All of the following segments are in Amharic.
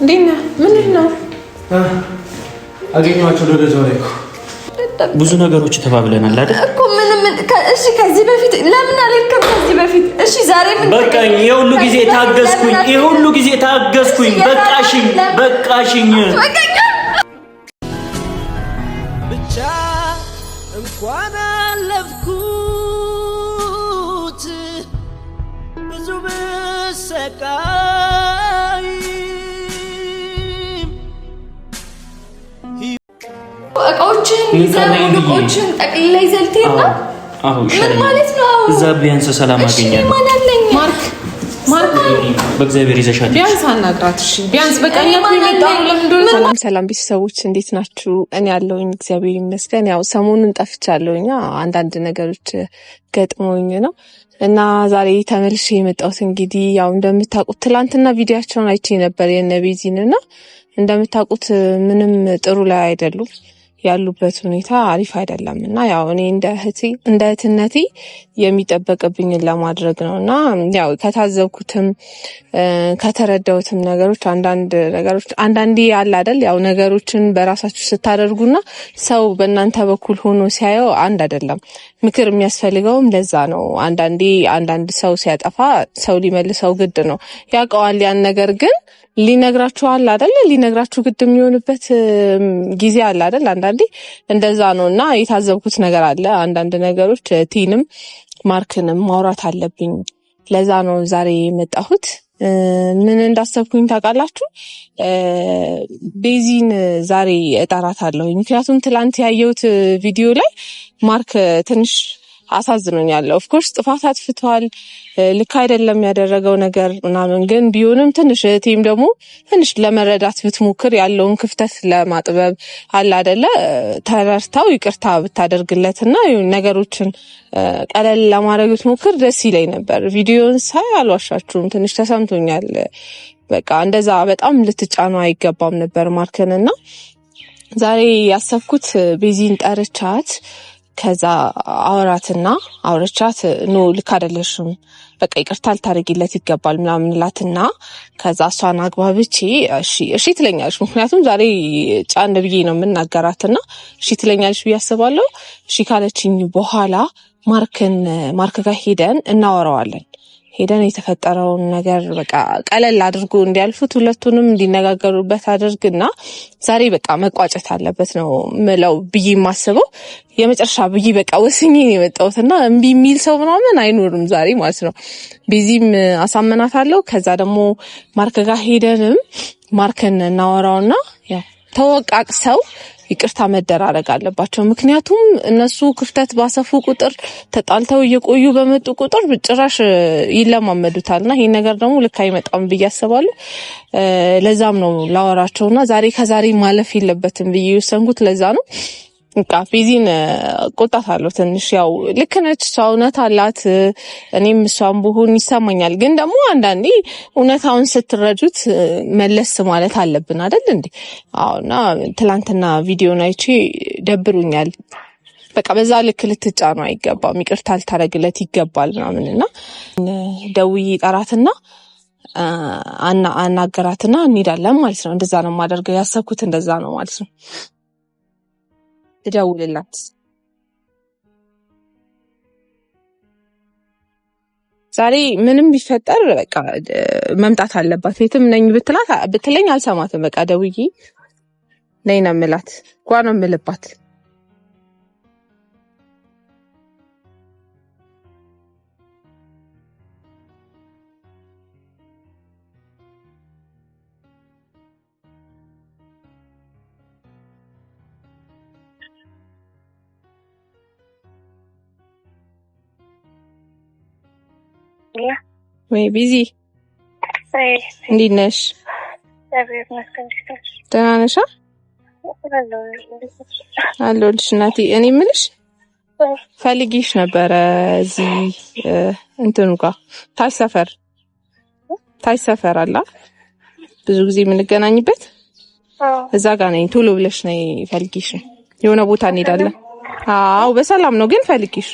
እንዴና ምንድን ነው አገኘኋቸው ደረጃው ላይ ብዙ ነገሮች ተባብለናል አይደል እኮ ምንም እሺ ከዚህ በፊት ለምን አልከም ከዚህ በፊት እሺ ዛሬ ምን በቃ የሁሉ ጊዜ ታገስኩኝ በቃሽኝ ብቻ እንኳን አለፍኩት ብዙ በሰቃይ እቃዎችን ይዘን ጠቅልላይ ዘልቴና ምን ማለት ነው እዛ ቢያንስ ሰላም አገኛለሁ ማርክ በእግዚአብሔር ይዘሻል ቢያንስ አናግራት እሺ ቢያንስ በቃኛ ይመጣው ለምን ሰላም ቤተሰቦች እንዴት ናችሁ? እኔ ያለሁኝ እግዚአብሔር ይመስገን። ያው ሰሞኑን ጠፍቻለሁኝ አንዳንድ ነገሮች ገጥሞኝ ነው እና ዛሬ ተመልሼ የመጣሁት እንግዲህ ያው እንደምታውቁት ትላንትና ቪዲዮአቸውን አይቼ ነበር የነቤዚንና እንደምታውቁት ምንም ጥሩ ላይ አይደሉም ያሉበት ሁኔታ አሪፍ አይደለም እና ያው እኔ እንደ እህትነቴ የሚጠበቅብኝን ለማድረግ ነውና ያው ከታዘብኩትም ከተረዳሁትም ነገሮች አንዳንዴ ያለ አይደል ያው ነገሮችን በራሳችሁ ስታደርጉና ሰው በእናንተ በኩል ሆኖ ሲያየው አንድ አይደለም። ምክር የሚያስፈልገውም ለዛ ነው። አንዳንድ ሰው ሲያጠፋ ሰው ሊመልሰው ግድ ነው ያውቀዋል ያን ነገር ግን ሊነግራችሁ ግድ የሚሆንበት ጊዜ አለ አይደል አንዳንዴ እንደዛ ነውና የታዘብኩት ነገር አለ። አንዳንድ ነገሮች ቲንም ማርክንም ማውራት አለብኝ። ለዛ ነው ዛሬ የመጣሁት። ምን እንዳሰብኩኝ ታውቃላችሁ? ቤዚን ዛሬ እጠራታለሁ። ምክንያቱም ትላንት ያየሁት ቪዲዮ ላይ ማርክ ትንሽ አሳዝኖኛል። ኦፍ ኮርስ ጥፋት አጥፍቷል። ልክ አይደለም ያደረገው ነገር ምናምን ግን ቢሆንም ትንሽ ቲም ደግሞ ትንሽ ለመረዳት ብትሞክር ያለውን ክፍተት ለማጥበብ አለ አይደለ ተረርታው ይቅርታ ብታደርግለትና ነገሮችን ቀለል ለማድረግ ብትሞክር ደስ ይለኝ ነበር። ቪዲዮን ሳይ አልዋሻችሁም ትንሽ ተሰምቶኛል። በቃ እንደዛ በጣም ልትጫኑ አይገባም ነበር ማርክንና ዛሬ ያሰብኩት ቤዚን ጠርቻት ከዛ አውራቻት ኖ ልክ አይደለሽም በቃ ይቅርታ ልታደርጊለት ይገባል ምናምን ላትና ከዛ እሷን አግባብቼ እሺ ትለኛለች። ምክንያቱም ዛሬ ጫን ብዬ ነው የምናገራትና እሺ ትለኛለች ብዬ አስባለሁ። እሺ ካለችኝ በኋላ ማርክ ጋር ሄደን እናወራዋለን። ሄደን የተፈጠረውን ነገር በቃ ቀለል አድርጎ እንዲያልፉት ሁለቱንም እንዲነጋገሩበት አድርግና ዛሬ በቃ መቋጨት አለበት ነው ምለው ብዬ ማስበው የመጨረሻ ብዬ በቃ ወስኜ ነው የመጣሁትና እምቢ የሚል ሰው ምናምን አይኖርም ዛሬ ማለት ነው። ቤዚም አሳመናታለሁ። ከዛ ደግሞ ማርክ ጋር ሄደንም ማርክን እናወራውና ያው ተወቃቅሰው ይቅርታ መደራረግ አለባቸው። ምክንያቱም እነሱ ክፍተት ባሰፉ ቁጥር ተጣልተው እየቆዩ በመጡ ቁጥር ጭራሽ ይለማመዱታልና ይሄ ነገር ደግሞ ልክ አይመጣም ብዬ አስባለሁ። ለዛም ነው ላወራቸውና ከዛሬ ማለፍ የለበትም ብዬ ወሰንኩት። ለዛ ነው በቃ ቤዚን ቆጣታለሁ ትንሽ ያው ልክ ነች እሷ እውነት አላት። እኔም እሷም ብሆን ይሰማኛል። ግን ደግሞ አንዳንዴ እውነታውን ስትረዱት መለስ ማለት አለብን አይደል እንዴ? አዎና ትላንትና ቪዲዮን አይቼ ደብሩኛል። በቃ በዛ ልክ ልትጫኑ አይገባም። ይቅርታ ልታደርግለት ይገባል ምናምንና ደውዬ ጠራትና አናገራትና እንሄዳለን ማለት ነው። እንደዛ ነው የማደርገው። ያሰብኩት እንደዛ ነው ማለት ነው። ትደውልላት ዛሬ ምንም ቢፈጠር በቃ መምጣት አለባት። የትም ነኝ ብትለኝ አልሰማትም። በቃ ደውዬ ነይ ነው የምላት። ጓ ነው የምልባት። ወይ ቢዚ እንዴት ነሽ? ደህና ነሽ? አለሁልሽ እናቴ። እኔ የምልሽ ፈልጊሽ ነበረ እዚህ እንትኑ ጋር ታች ሰፈር አላ ብዙ ጊዜ የምንገናኝበት እዛ ጋር ነኝ። ቶሎ ብለሽ ነይ ፈልጊሽ። የሆነ ቦታ እንሄዳለን። አዎ በሰላም ነው ግን ፈልጊሽ።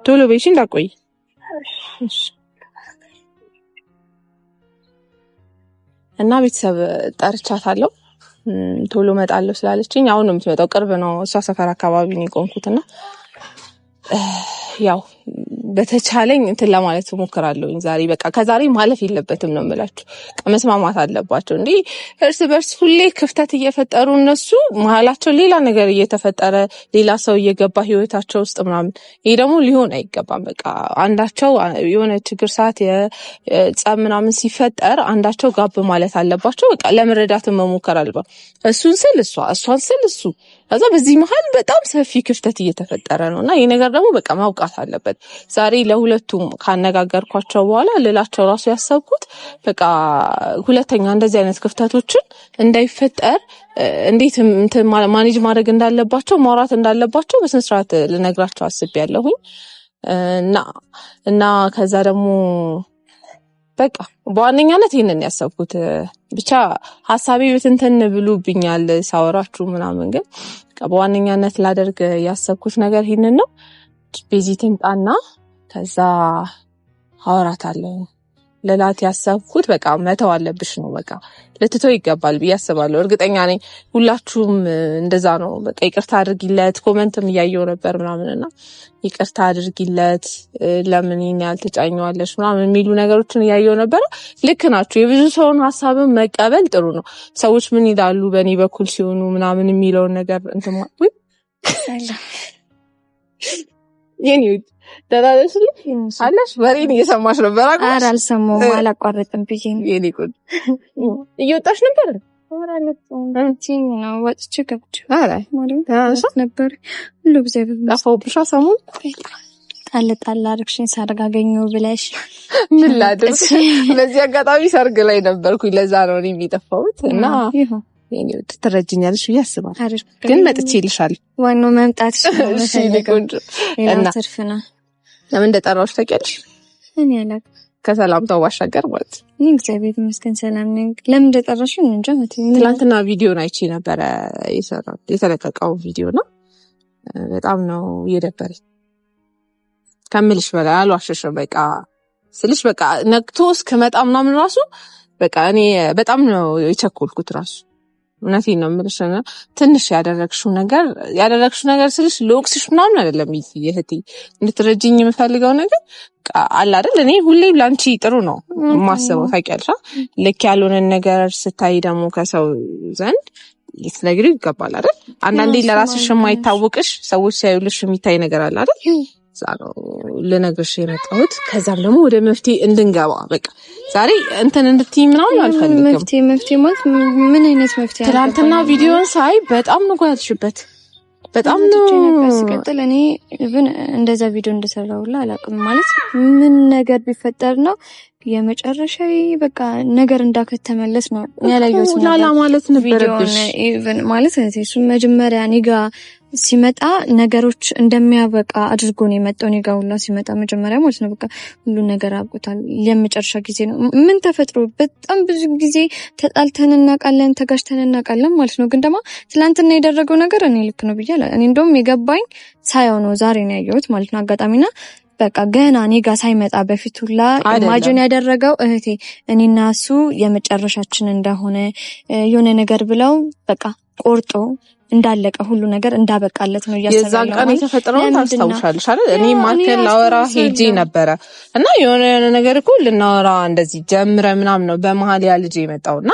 ቶሎ በይሽ እንዳቆይ። እና ቤተሰብ ጠርቻታለሁ ቶሎ እመጣለሁ ስላለችኝ አሁን ነው የምትመጣው። ቅርብ ነው እሷ ሰፈር አካባቢ ነው የቆምኩትና ያው በተቻለኝ እንትን ለማለት እሞክራለሁኝ። ዛሬ በቃ ከዛሬ ማለፍ የለበትም ነው የምላችሁ። መስማማት አለባቸው እንዴ እርስ በርስ ሁሌ ክፍተት እየፈጠሩ እነሱ መሀላቸው ሌላ ነገር እየተፈጠረ ሌላ ሰው እየገባ ህይወታቸው ውስጥ ምናምን ይሄ ደግሞ ሊሆን አይገባም። በቃ አንዳቸው የሆነ ችግር ሰዓት የጸብ ምናምን ሲፈጠር አንዳቸው ጋብ ማለት አለባቸው። በቃ ለመረዳት መሞከር አለባ እሱን ስል እሷን ስል እሱ ከዛ በዚህ መሀል በጣም ሰፊ ክፍተት እየተፈጠረ ነውና ይሄ ነገር ደግሞ በቃ ማውቃት አለበት። ዛሬ ለሁለቱም ካነጋገርኳቸው በኋላ ልላቸው ራሱ ያሰብኩት በቃ ሁለተኛ እንደዚህ አይነት ክፍተቶችን እንዳይፈጠር እንዴት ማኔጅ ማድረግ እንዳለባቸው ማውራት እንዳለባቸው በስነ ስርዓት ልነግራቸው አስቤያለሁኝ እና ከዛ ደግሞ በቃ በዋነኛነት ይሄንን ያሰብኩት ብቻ ሐሳቤ በትንተን ብሉብኛል ሳወራችሁ ምናምን ግን በዋነኛነት ላደርግ ያሰብኩት ነገር ይሄንን ነው። ቤዚትን ጣና ከዛ አወራታለሁ ለላት ያሰብኩት በቃ መተው አለብሽ ነው። በቃ ልትተው ይገባል ብዬ አስባለሁ። እርግጠኛ ነኝ ሁላችሁም እንደዛ ነው። በቃ ይቅርታ አድርጊለት ኮሜንትም እያየው ነበር ምናምንና ይቅርታ አድርጊለት ለምን ያልተጫኘዋለሽ ምናምን የሚሉ ነገሮችን እያየው ነበር። ልክ ናችሁ። የብዙ ሰውን ሀሳብን መቀበል ጥሩ ነው። ሰዎች ምን ይላሉ በእኔ በኩል ሲሆኑ ምናምን የሚለውን ነገር እንትን ወይ የኔ ደራረሽ አለሽ ወሬን እየሰማሽ ነበር አይደል? ኧረ አልሰማሁም አላቋረጥም ብዬ ነው። የኔ ቆንጆ እየወጣሽ ነበር? ነው ወጥቼ ገብቼ ኧረ ማለት ነበር ሁሉ ጊዜ ጠፋሁብሽ ሰሞኑን ጣል አድርግሽኝ ሳረጋገኘው ብለሽ ምን ላድርግ። በዚህ አጋጣሚ ሰርግ ላይ ነበርኩኝ ለዛ ነው እኔ የጠፋሁት እና የኔ ትረጅኛለሽ ብዬ አስባለሁ። ግን መጥቼልሻለሁ። ዋናው መምጣትሽ ነው። እሺ ልቆንጆ እና ትርፍና ለምን እንደጠራሁሽ ታውቂያለሽ? እኔ አላውቅም። ከሰላምታው ባሻገር ማለት እኔ እግዚአብሔር ይመስገን ሰላም ነኝ። ለምን እንደጠራሽ እንጃ። ትናንትና ቪዲዮን አይቼ ነበረ የተለቀቀው ቪዲዮ ነው። በጣም ነው የደበረኝ ከምልሽ በላይ አልዋሸሽም። በቃ ስልሽ በቃ ነግቶ እስከመጣ ምናምን ራሱ በቃ እኔ በጣም ነው የቸኮልኩት ራሱ እውነቴን ነው የምልሽ። ትንሽ ያደረግሽው ነገር ስልሽ ለወቅስሽ ምናምን አይደለም ይሄቴ እንድትረጂኝ የምፈልገው ነገር አለ አይደል። እኔ ሁሌም ላንቺ ጥሩ ነው የማስበው ታውቂያለሽ። ልክ ያልሆነን ነገር ስታይ ደግሞ ከሰው ዘንድ ልትነግሪው ይገባል አይደል። አንዳንዴ ለራስሽ የማይታወቅሽ ሰዎች ሲያዩልሽ የሚታይ ነገር አለ አይደል። ዛሬ ልነግርሽ የመጣሁት ከዛም ደግሞ ወደ መፍትሄ እንድንገባ በቃ ዛሬ እንትን እንድትይ ምናምን አልፈልግም። መፍትሄ ማለት ምን አይነት መፍትሄ? ትናንትና ቪዲዮን ሳይ በጣም ነው ያልሽበት። በጣም ነው ሲቀጥል እኔ ኢቭን እንደዛ ቪዲዮ እንደሰራውላ አላውቅም። ማለት ምን ነገር ቢፈጠር ነው የመጨረሻዬ በቃ ነገር እንዳከተመለስ ነው ያላየሁት ላላ ማለት ነበርብሽ። ኢቭን ማለት እሱ መጀመሪያ እኔ ጋር ሲመጣ ነገሮች እንደሚያበቃ አድርጎ ነው የመጣው። እኔ ጋር ሁላ ሲመጣ መጀመሪያ ማለት ነው በቃ ሁሉ ነገር አብቆታል፣ የመጨረሻ ጊዜ ነው። ምን ተፈጥሮ በጣም ብዙ ጊዜ ተጣልተን እናውቃለን፣ ተጋጭተን እናውቃለን ማለት ነው። ግን ደግሞ ትላንትና ያደረገው ነገር እኔ ልክ ነው ብያለሁ። እኔ እንደውም የገባኝ ሳያው ነው ዛሬ ነው ያየሁት ማለት ነው አጋጣሚና በቃ ገና እኔ ጋር ሳይመጣ በፊት ሁላ ኢማጂን ያደረገው እህቴ እኔና እሱ የመጨረሻችን እንደሆነ የሆነ ነገር ብለው በቃ ቆርጦ እንዳለቀ ሁሉ ነገር እንዳበቃለት ነው እያሰበው። የዛን ቀን የተፈጠረውን ታስታውሻለሽ አይደል? እኔ ማርከል ላወራ ሄጄ ነበረ እና የሆነ ነገር እኮ ልናወራ እንደዚህ ጀምረ ምናምን ነው በመሀል ያ ልጅ የመጣውና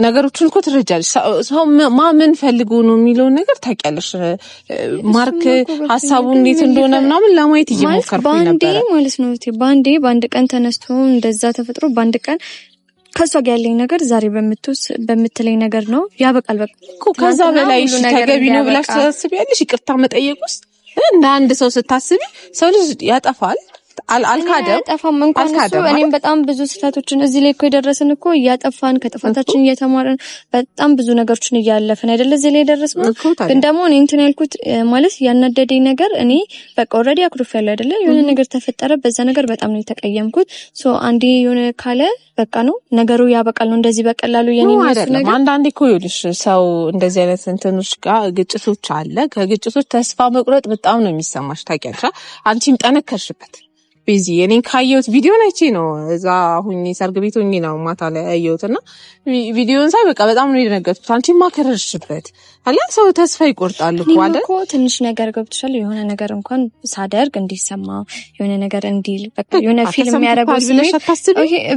ነገሮችን እኮ ትረጃለሽ። ሰው ማምን ፈልጎ ነው የሚለው ነገር ታውቂያለሽ። ማርክ ሀሳቡ እንዴት እንደሆነ ምናምን ለማየት እየሞከርኩኝ ነበር ማለት ነው። በአንድ ቀን ተነስቶ እንደዛ ተፈጥሮ በአንድ ቀን ከሷ ጋር ያለኝ ነገር ዛሬ በምትለኝ ነገር ነው ያበቃል። በቃ ከዛ በላይ ተገቢ ነው ብላሽ ታስቢያለሽ? ይቅርታ መጠየቅ ውስጥ እንደ አንድ ሰው ስታስቢ ሰው ልጅ ያጠፋል። አልካደም አልጠፋም እንኳን እሱ እኔም በጣም ብዙ ስህተቶችን እዚህ ላይ እኮ የደረስን እኮ እያጠፋን ከጥፋታችን እየተማረን በጣም ብዙ ነገሮችን እያለፈን አይደለ እዚህ ላይ የደረስነው። ግን ደግሞ እኔ እንትን ያልኩት ማለት ያናደደኝ ነገር እኔ በቃ ኦልሬዲ አኩርፌያለሁ አይደለ። የሆነ ነገር ተፈጠረ፣ በዛ ነገር በጣም ነው የተቀየምኩት። አንዴ የሆነ ካለ በቃ ነው ነገሩ ያበቃል ነው እንደዚህ በቀላሉ የኔ ነገር። አንዳንዴ እኮ ይኸውልሽ ሰው እንደዚህ አይነት እንትኖች ጋር ግጭቶች አለ። ከግጭቶች ተስፋ መቁረጥ በጣም ነው የሚሰማሽ ታውቂያለሽ። አንቺም ጠነከርሽበት ቤዚ እኔን ካየሁት ቪዲዮን አይቼ ነው እዛ ሁኚ ሰርግ ቤት ሁኚ ነው ማታ ላይ ያየሁትና ቪዲዮን ሳይ በቃ በጣም ነው የደነገጥኩት። አንቺማ ከረርሽበት አላ ሰው ተስፋ ይቆርጣል እኮ አይደል? እኮ ትንሽ ነገር ገብቶሻል። የሆነ ነገር እንኳን ሳደርግ እንዲሰማው የሆነ ነገር እንዲል በቃ የሆነ ፊልም ያደርገው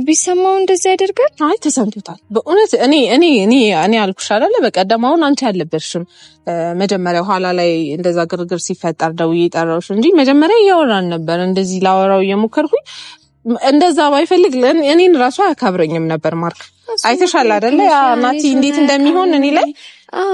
ቢሰማው እንደዚህ ያደርጋል። አይ ተሰምቶታል በእውነት እኔ አልኩሽ አይደለ? በቀደም አሁን አንቺ አልነበርሽም መጀመሪያ ኋላ ላይ እንደዛ ግርግር ሲፈጠር ደውዬ ጠራሁሽ እንጂ መጀመሪያ እያወራን ነበር። እንደዚህ ላወራው እየሞከርኩኝ እንደዛ ባይፈልግ እኔን ራሱ አያከብረኝም ነበር። ማርክ አይተሻል አይደለ? ያ ናቲ እንዴት እንደሚሆን እኔ ላይ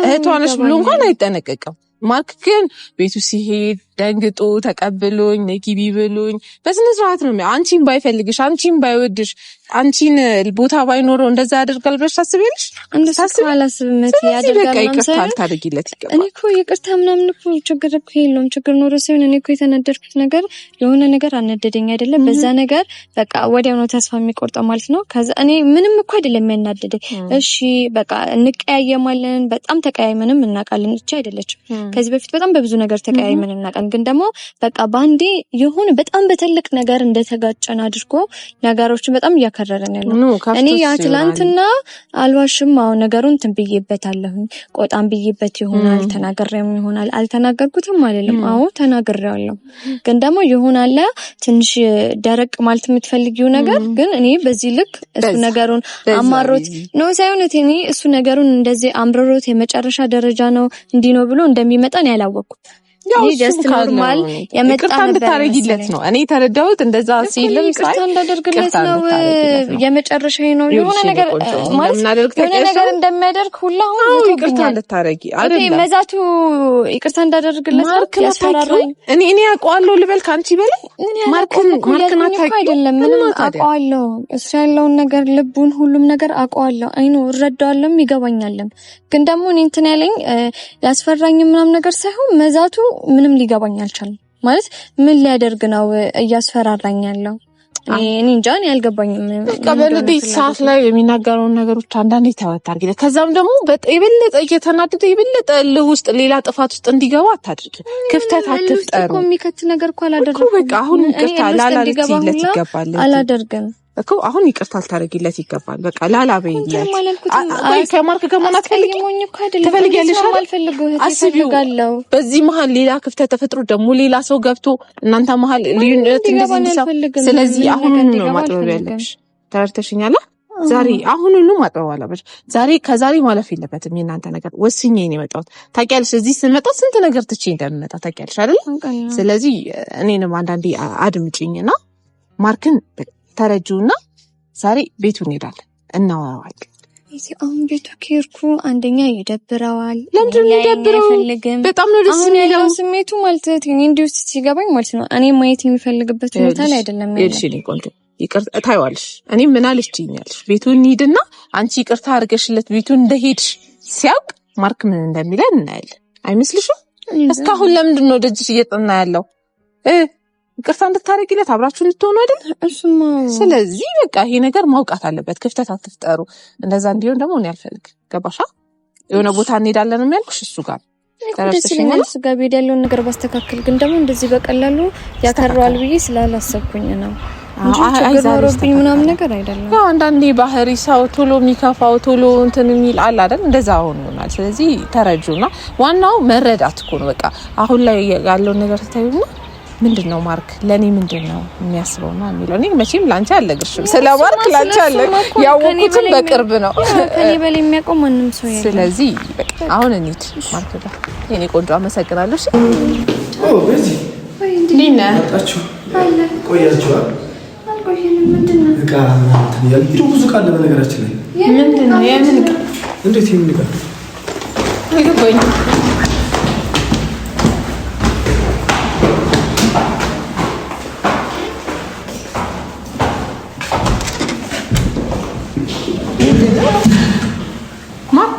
እህቷ ነሽ ብሎ እንኳን አይጠነቀቅም። ማርክ ግን ቤቱ ሲሄድ ደንግጦ ተቀብሎኝ ነጊቢ ብሎኝ በስነ ስርዓት ነው። አንቺን ባይፈልግሽ አንቺን ባይወድሽ አንቺን ቦታ ባይኖረው እንደዛ ያደርጋል ብለሽ ታስቢያለሽ? እንደሳስብ አላስብም። ያደርጋል ይቅርታ አልታደርጊለት ይገባል። እኔ እኮ ይቅርታ ምናምን እኮ ችግር እኮ የለውም። ችግር ኖሮ ሳይሆን እኔ እኮ የተነደርኩት ነገር የሆነ ነገር አነደደኝ አይደለም። በዛ ነገር በቃ ወዲያው ነው ተስፋ የሚቆርጠው ማለት ነው። ከዛ እኔ ምንም እኮ አይደለም የሚያናደደኝ። እሺ በቃ እንቀያየማለን፣ በጣም ተቀያይመንም እናውቃለን። እቺ አይደለችም ከዚህ በፊት በጣም በብዙ ነገር ተቀያይመን እናውቃለን። ግን ደግሞ በቃ ባንዴ የሆነ በጣም በትልቅ ነገር እንደተጋጨን አድርጎ ነገሮችን በጣም እያከረረን ያለው እኔ ያ ትላንትና አልዋሽም። አሁን ነገሩን ትንብዬበታለሁኝ ቆጣም ብዬበት ይሆናል ተናግሬም ይሆናል አልተናገርኩትም አይደለም። አዎ ተናግሬዋለሁ። ግን ደግሞ ይሆናል ትንሽ ደረቅ ማለት የምትፈልጊው ነገር ግን እኔ በዚህ ልክ እሱ ነገሩን አማሮት ነው ሳይሆን እኔ እሱ ነገሩን እንደዚህ አምርሮት የመጨረሻ ደረጃ ነው እንዲህ ነው ብሎ እንደሚመጣን ያላወቅኩት ያው ጀስት ኖርማል የመጣ እንድታረጊለት ነው እኔ ተረዳሁት። እንደዛ ሲልም ይቅርታ እንዳደርግለት ነው የመጨረሻዬ ነው። የሆነ ነገር ማለት የሆነ ነገር እንደሚያደርግ ሁላ አሁን ይቅርታ እንድታረጊ አይደለም መዛቱ ይቅርታ እንዳደርግለት ያስፈራራኝ እኔ አውቀዋለሁ ልበል ካንቺ በላይ ማርክን አታውቂው አይደለም ምንም አውቀዋለሁ። እሱ ያለውን ነገር ልቡን ሁሉም ነገር አውቀዋለሁ። አይኑ እረዳዋለሁ ይገባኛልም። ግን ደግሞ እኔ እንትን ያለኝ ያስፈራኝ ምናምን ነገር ሳይሆን መዛቱ ምንም ሊገባኝ አልቻለም። ማለት ምን ሊያደርግ ነው እያስፈራራኝ ያለው? እኔ እንጃ ነው ያልገባኝም። ቀበለዴ ሰዓት ላይ የሚናገረውን ነገሮች አንዳንዴ ተወታር ግን ከዛም ደግሞ የበለጠ እየተናደደ የበለጠ ውስጥ ሌላ ጥፋት ውስጥ እንዲገባ አታድርግ። ክፍተት አትፍጠሩ። እኮ የሚከት ነገር እኮ አላደረኩም። በቃ አሁን ይቅርታ ላላልኩለት ይገባል አላደርግም እኮ አሁን ይቅርታ አልታረጊለት ይገባል። በቃ ላላበይለት ከማርክ ከመናት ትፈልጊያለሽ አስቢው። በዚህ መሀል ሌላ ክፍተት ተፈጥሮ ደግሞ ሌላ ሰው ገብቶ እናንተ መሀል ልዩነት እንደዚህ እንዲሰው ስለዚህ አሁን ነው ማጥበብ ያለብሽ። ተረድተሽኛል? ዛሬ አሁኑኑ ማጥበብ አለብሽ። ከዛሬ ማለፍ የለበትም የእናንተ ነገር። ወስኜ ነው የመጣሁት ታውቂያለሽ። እዚህ ስመጣ ስንት ነገር ትቼ እንደምመጣ ታውቂያለሽ አይደል? ስለዚህ እኔንም አንዳንዴ አድምጪኝና ማርክን ተረጁና ዛሬ ቤቱ እንሄዳለን እናወራዋለን። አሁን ቤቱ ከሄድኩ አንደኛ ይደብረዋል። ለምንድን ነው ይደብረው? በጣም ነው ደስ የሚለው ስሜቱ ማለት ነው። እንዲሁ ሲገባኝ ማለት ነው እኔ ማየት የሚፈልግበት ሁኔታ ላይ አይደለም ያለው። እሺ ቆንጆ ይቅርታ ታይዋለሽ። እኔ ምን አልችኛለሽ ቤቱ እንሂድና አንቺ ይቅርታ አድርገሽለት ቤቱ እንደሄድሽ ሲያውቅ ማርክ ምን እንደሚለን እናያለን። አይመስልሽም? እስካሁን ለምንድን ነው ደጅሽ እየጠና ያለው? ይቅርታ እንድታረጊለት አብራችሁ እንድትሆኑ አይደል? እሱማ ስለዚህ በቃ ይሄ ነገር ማውቃት አለበት። ክፍተት አትፍጠሩ። እንደዛ እንዲሆን ደግሞ እኔ አልፈልግ። ገባሻ? የሆነ ቦታ እንሄዳለን ነው የሚያልኩሽ እሱ ጋር ተረስተሽኛል። እሱ ጋር ሄድ ያለውን ነገር ባስተካክል ግን ደግሞ እንደዚህ በቀላሉ ያከራዋል ብዬ ስላላሰብኩኝ ነው እንጂ ችግር ኖሮብኝ ምናምን ነገር አይደለም። ያው አንዳንዴ ባህሪ ሰው ቶሎ የሚከፋው ቶሎ እንትን የሚል አለ አይደል? እንደዛ ሆኖናል። ስለዚህ ተረጁና ዋናው መረዳት እኮ ነው። በቃ አሁን ላይ ያለውን ነገር ታዩና ምንድነው ማርክ ለኔ ምንድነው የሚያስበውና የሚለው እኔ መቼም ላንቺ አልነግርሽም። ስለ ማርክ ላንቺ አለ ያወቁትም በቅርብ ነው ከኔ በላይ የሚያውቀው ማንም ሰው የለም። ስለዚህ በቃ አሁን እንሂድ ማርክ ጋር። የኔ ቆንጆ አመሰግናለሁ። እሺ በዚህ ዲና ታጣችሁ ቆያችሁ አልቆየንም። ምንድነው እቃ እንትን ያልኩት ብዙ ቃል በነገራችን ላይ ምንድነው የምን እቃ እንዴት የምን እቃ ይገባኝ ማርክ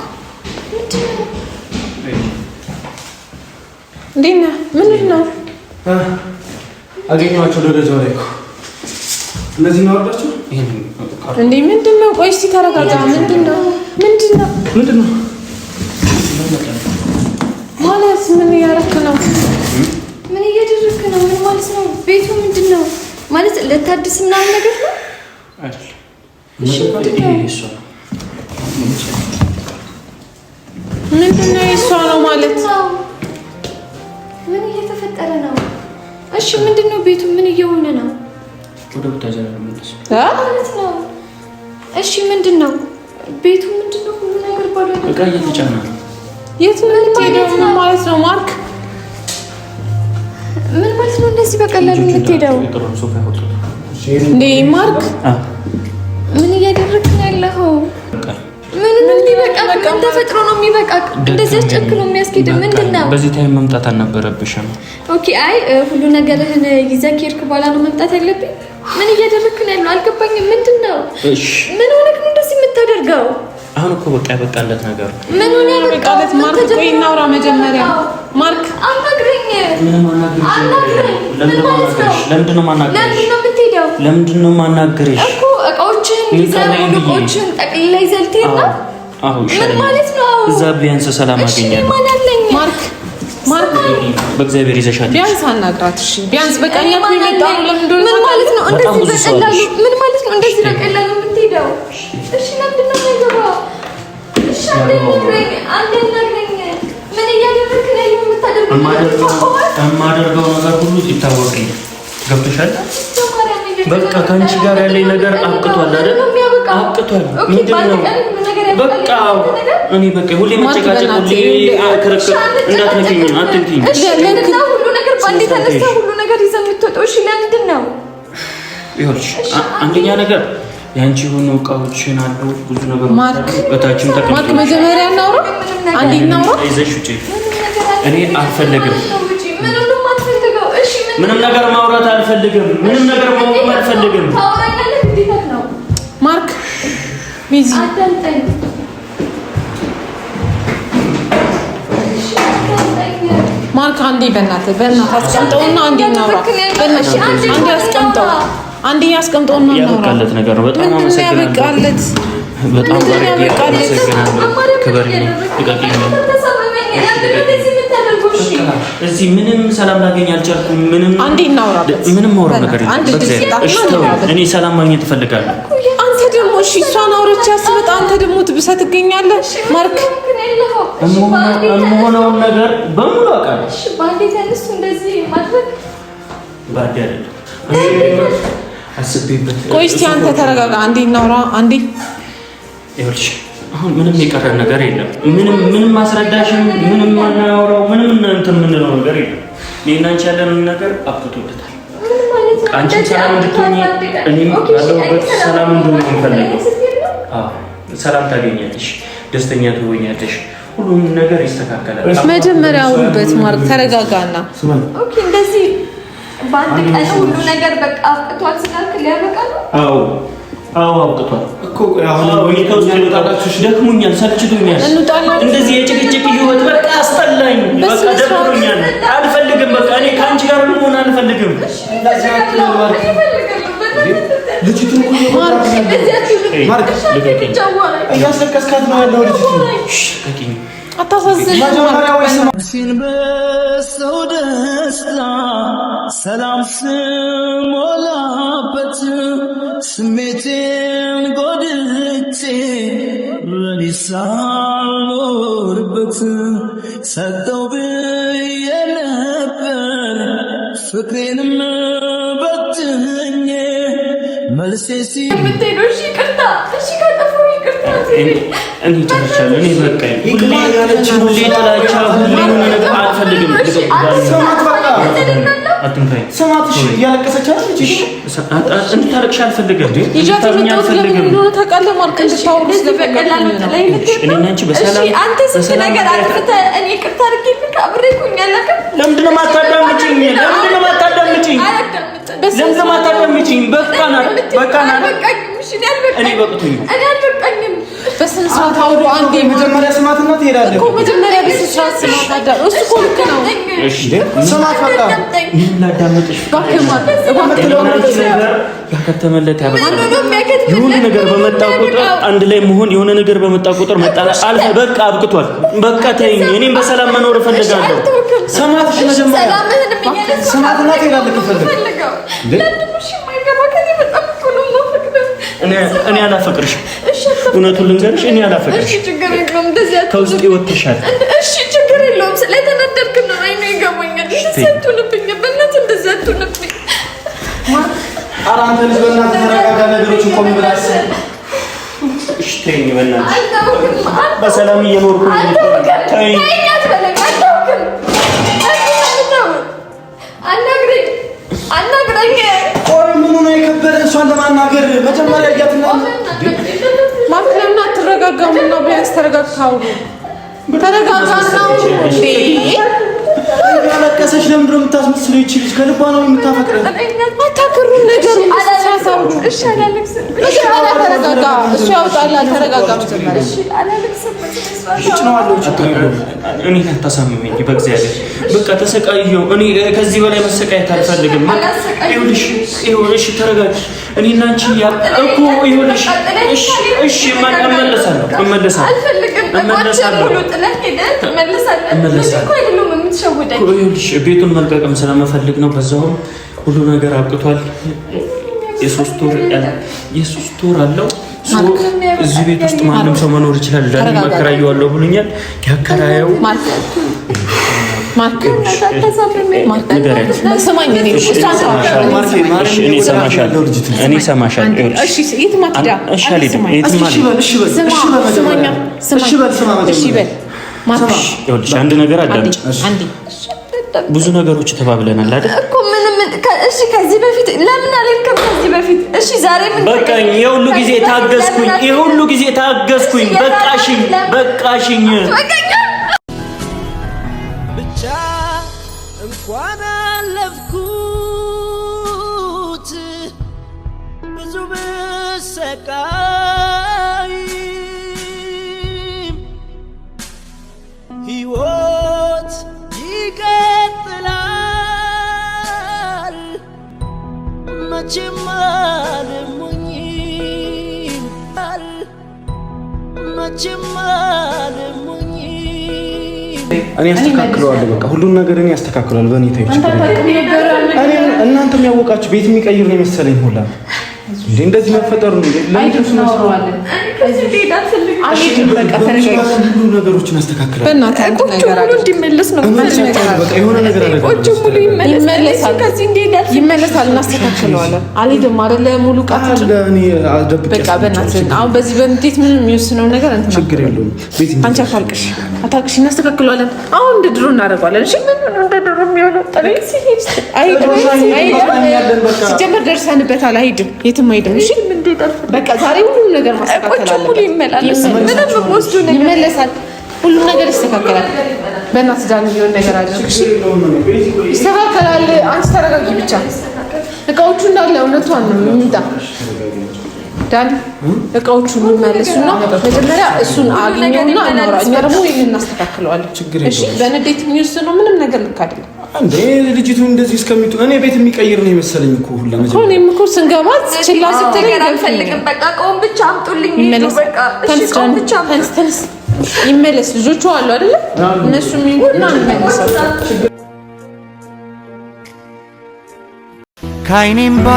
ዲና ምንድነው አገኘኋቸው ደረጃው ላይ እኮ እነዚህ ነው አወርዳችሁ እንዴ ምንድነው? ቆይ እስቲ ተረጋጋ። ምንድነው ማለት ምን እያደረክ ነው? ምን እያደረክ ነው? ምን ማለት ነው? ቤቱ ምንድነው? ማለት ለታድስ ምናምን ነገር ነው አይደል? እሺ ምንድነው እሷ ነው ማለት ምን እየተፈጠረ ነው? እሺ ምንድነው ቤቱ ምን እየሆነ ነው? ወደ ተጀመረ ማለት ነው። እሺ ምንድነው ቤቱ ምንድነው? ሁሉ ነገር ባዶ ነው። በቃ እየተጫነ ነው። የት ነው የምትሄደው? ምን ማለት ነው ማርክ? ምን ማለት ነው እንደዚህ በቀላሉ የምትሄደው? እንዴ ማርክ ምን እያደረግህ ነው ያለኸው? ምን የሚበቃ ምን ተፈጥሮ ነው የሚበቃ? እንደዚህ አስጨክኖ የሚያስኬድ ምንድነው? በዚህ ታይም መምጣት አልነበረብሽም። ኦኬ አይ ሁሉ ነገርህን ይዘህ ከሄድክ በኋላ ነው መምጣት ያለብኝ። ምን እያደረግህ ነው ያለው? አልገባኝም። ምንድነው? እሺ ምን ሆነህ ነው እንደዚህ የምታደርገው? አሁን እኮ በቃ ያበቃለት ነገር ምን ሆነ ያበቃለት? ማርክ ቆይ እናውራ መጀመሪያ። ማርክ አናግረኝ። ምን ማናግረኝ? ለምንድን ነው ማናግረሽ? ለምንድን ነው ማናግረሽ? እኮ እቃዎችን ይዘህ ጠቅልለህ ይዘህ ልትሄድ ነው? ምን ማለት ነው? እዛ ቢያንስ ሰላም አገኛለሁ። ማርክ በእግዚአብሔር ይዘሻት ቢያንስ አናግራት። እሺ ቢያንስ በቃኛ የሚመጣው ለምንድን ነው? ምን ማለት ነው? እንደዚህ በቀላሉ ምን ማለት ነው? እንደዚህ በቀላሉ የምትሄደው? እሺ ለምንድን ነው የማይገባው? እሺ አንዴ ነግረኝ። ምን እያደረግህ ነው የምታደርገው? የማደርገው ነገር ሁሉ ይታወቅኝ። ገብቶሻል? በቃ ከአንቺ ጋር ያለኝ ነገር አብቅቷል አይደል? አብቅቷል። ምንድነው? በቃ እኔ በቃ ሁሌ መጨቃጨቅ፣ ሁሌ ክርክር እንዳትነኪኝ፣ አትንኪኝ። እሺ ለምንድን ነው ሁሉ ነገር ባንዴ ተነስተህ ሁሉ ነገር ይዘህ የምትወጣው? እሺ ለምንድን ነው? ይኸውልሽ አንደኛ ነገር ያንቺ የሆኑ እቃዎችን አሉ፣ ብዙ ነገሮች አሉ። እታችን ተቀምጠው ማርክ መጀመሪያ እናውራ፣ አንዴ እናውራ። ይዘሽ ውጪ። እኔ አልፈልግም። ምንም ነገር ማውራት አልፈልግም። ምንም ነገር ማውራት አልፈልግም። ማርክ ቢዚ ማርክ አንዴ በእናትህ አስቀምጠውና አንዴ እናውራ። በእናትህ አንዴ አስቀምጠው፣ አንዴ አስቀምጠውና እናውራ። ያበቃለት ነገር ነው። በጣም አመሰግናለሁ። ያበቃለት በጣም አመሰግናለሁ። ክብር ነው። እዚህ ምንም ሰላም ላገኝ አልቻልኩም። ምንም አንዴ እናውራበት። ምንም ማውራት ነገር የለም። እኔ ሰላም ማግኘት እፈልጋለሁ። አንተ ደግሞ እሺ እሷን አውርቼ አስበጣ፣ አንተ ደግሞ ትብሰህ ትገኛለህ። ማርክ የምሆነውን ነገር በሙሉ አውቃለሁ። እሺ ባንዴ ተነስቶ እንደዚህ ማድረግ ባንዴ አይደለም አስቤበት። ቆይ እስኪ አንተ ተረጋጋ። አንዴ እናውራ። አንዴ ይኸውልሽ አሁን ምንም የቀረ ነገር የለም። ምንም ማስረዳሽም ምንም ማናወራው ምንም እንትን የምንለው ነገር የለም። እኔና አንቺ ያለንን ነገር አብቅቶበታል። አንቺ ሰላም እንድትሆኚ እኔም ያለሁበት ሰላም እንድሆን የምፈልገው። ሰላም ታገኛለሽ፣ ደስተኛ ትሆኛለሽ፣ ሁሉም ነገር ይስተካከላል። መጀመሪያ አውሩበት። ማርክ ተረጋጋና። ኦኬ እንደዚህ በአንድ ቀን ሁሉ ነገር በቃ አብቅቷል ስላልክ ሊያበቃ ነው? አዎ አብቅቷል እኮ። አሁን ደክሞኛል፣ ሰልችቶኛል። እንደዚህ የጭቅጭቅ ህይወት በቃ አስጠላኝ። በቃ ደክሞኛል፣ አልፈልግም። በቃ እኔ ከአንቺ ጋር መሆን አልፈልግም። ማርክ እያስለቀስካት ነው ያለው። ልጅቱን አታሳዝን። በሰው ደስታ ሰላም ስሞላበት ስሜቴን ጎድቼ ለኔ ሳልኖርበት ሰጠው ብዬ ነበር ፍቅሬንም በትኜ መልሴ የምትሄደው እሺ ይቅርታ፣ እሺ ካጠፋሁ ይቅርታ። እኔ ጨርሻለሁ። እኔ በቃ ሁሌ ጥላቻ፣ ሁሌ ነገር አልፈልግም። ስማት በቃ አትንካኝ። ስማት እሺ እያለቀሰች አይደል? እሺ እንድታረቅሽ አልፈልግም። ይጃት የምትወት ለምን እንደሆነ ታውቃለህ? ማርክ እንድታወሩ ስለፈቀደልኝ ነው። እኔና አንቺ በሰላም እሺ አንተ ስንት ነገር አጥፍተህ እኔ ይቅርታ አድርጌልህ አብሬ ኩኛለህ። ለምንድን ነው የማታዳምጪኝ? ለምንድን ነው የማታዳምጪኝ? ለምንድን ነው የማታዳምጪኝ? በቃና እኔ በቅቶኝ እኔ አልበቃኝም። በስነ ስርዓት አውሩ። አንዴ መጀመሪያ ስማትና ትሄዳለህ እኮ መጀመሪያ በስነ ስርዓት ስማት። አዳር እሱ እኮ ልክ ነው። እሺ ስማት በቃ ምን ላዳምጥሽ? እባክህ ማርክ ያከተመለት ያበቃል። የሆነ ነገር በመጣ ቁጥር አንድ ላይ መሆን የሆነ ነገር በመጣ ቁጥር መጣላት አልፈ በቃ አብቅቷል። በቃ ተይኝ። እኔም በሰላም መኖር እፈልጋለሁ። ሰማትሽ መጀመሪያ ሰማትና ተይላለ ከፈልገው ለድምሽ የማይገባ ከኔ በጣም ሁሉ ነው ፈቅደ እኔ አላፈቅርሽም። እውነቱን ልንገርሽ እኔ አላፈቅርሽም። እሺ ችግር የለውም እንደዚህ ከውስጤ ወጥተሻል። እሺ ችግር የለውም ስለተነደርክ ነው። አይኔ ይገባኛል። ሰጥቶልብኝ በእናትህ እንደዚህ አትሁንብኝ። ኧረ አንተ ልጅ በእናትህ ተረጋጋ። ነገሮችን ቆም ብላስ እሺ ተይኝ በእናትህ በሰላም እየኖርኩ ነው። ተይኝ አናግረኝ። ቆይ ምኑ ነው የከበደ እሷን ለማናገር መጀመሪያ እያትና ማርክ ለምን አትረጋጋም? እና ቢያንስ ተረጋግታው ተረጋጋና እንዴ ያለቀሰች ለምንድን ነው የምታስመስለው? ይቺ ልጅ ከልቧ ነው የምታፈቅረን። አታከሩ ነገር አላሳሳቡ። እሺ አላለቅስም። እሺ ተረጋጋ። እሱ ያውጣላል። ተረጋጋ መጀመሪያ። እሺ አላለቅስም። እቺ ነው አለው ችግር የለውም። እኔ አታሳምመኝ በእግዚአብሔር። በቃ ተሰቃየሁ። እኔ ከዚህ በላይ መሰቃየት አልፈልግም። ይኸውልሽ ተረጋጊ። እኔና አንቺ እኮ ይኸውልሽ እሺ እመለሳለሁ። ይኸውልሽ ቤቱን መልቀቅም ስለመፈልግ ነው። በዛውም ሁሉ ነገር አብቅቷል። የሶስት ወር አለው እዚህ ቤት ውስጥ ማንም ሰው መኖር ይችላል። ዳኒ አከራየዋለሁ ብሎኛል። ያከራየው አንድ ነገር አዳምጪ። ብዙ ነገሮች ተባብለናል አይደል እኮ ምንም። እሺ ከዚህ በፊት ለምን አልልከም? ከዚህ በፊት እሺ ዛሬ ምን በቃ የሁሉ ጊዜ ታገስኩኝ። በቃሽኝ። ብቻ እንኳን አለፍኩት ብዙ ብሰቃይም ሕይወት ይቀጥላል። መቼም አልሞኝም እኔ አስተካክለዋለሁ። በቃ ሁሉን ነገር እኔ አስተካክለዋለሁ። በእኔ ታይች እናንተም ያወቃችሁ ቤት የሚቀይር ነው የመሰለኝ ሁላ እንዴ እንደዚህ መፈጠሩ ነው። ለምን ነው ሁሉ ነገሮችን አስተካክላለሁ። በእናትህ አንተ ነገር አለ እንዲመለስ ነው በቃ የሆነ ነገር አለ። ቆንጆ ሙሉ ይመለሳል። ይመለሳል። እናስተካክለዋለን። አልሄድም አይደለ ሙሉ ቃት እኔ አልደብቅ በቃ በእናትህ አሁን በዚህ በእንዴት ምንም የሚወስነው ነገር አንተ ችግር የለውም። ቤት አንቺ አታልቅሽ፣ እናስተካክለዋለን። አሁን እንደ ድሮ እናደርገዋለን። እሺ እንደ ድሮ የሚሆነው ጠለቅ ሲሄድ ሲጀመር ደርሰንበታል። አይሄድም፣ የትም አይሄድም። እሺ በቃ ዛሬ ሁሉም ነገር ማስተካከል አለበት። ይመለሳል። ሁሉም ነገር ይስተካከላል። በእናትህ ዳኒ ቢሆን ነገር አለ። እሺ ይስተካከላል። አንቺ ተረጋጊ ብቻ። እቃዎቹ እንዳለ እውነቷን ነው የሚምጣ ዳኒ እቃዎቹ የሚመለሱና መጀመሪያ እሱን አግኘውና እናውራ። እኛ ደግሞ ይሄን እናስተካክለዋለን። እሺ በንዴት የሚወስነው ምንም ነገር ልክ አይደለም። እንዴ ልጅቱ እንደዚህ እስከሚጡ እኔ ቤት የሚቀይር ነው የመሰለኝ እኮ ሁላ መጀመሪያ እኔም እኮ ስንገባት ችላ ስትለኝ አልፈልግም። በቃ ቆም ብቻ አምጡልኝ። በቃ እሺ ቆም ብቻ ተንስ ይመለስ። ልጆቹ አሉ አይደለ? እነሱ የሚንቁና እንመለሳቸው። ከዓይኔም ባ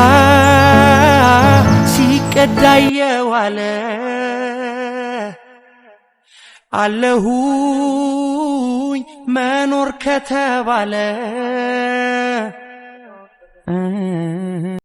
ሲቀዳ የዋለ አለሁኝ መኖር ከተባለ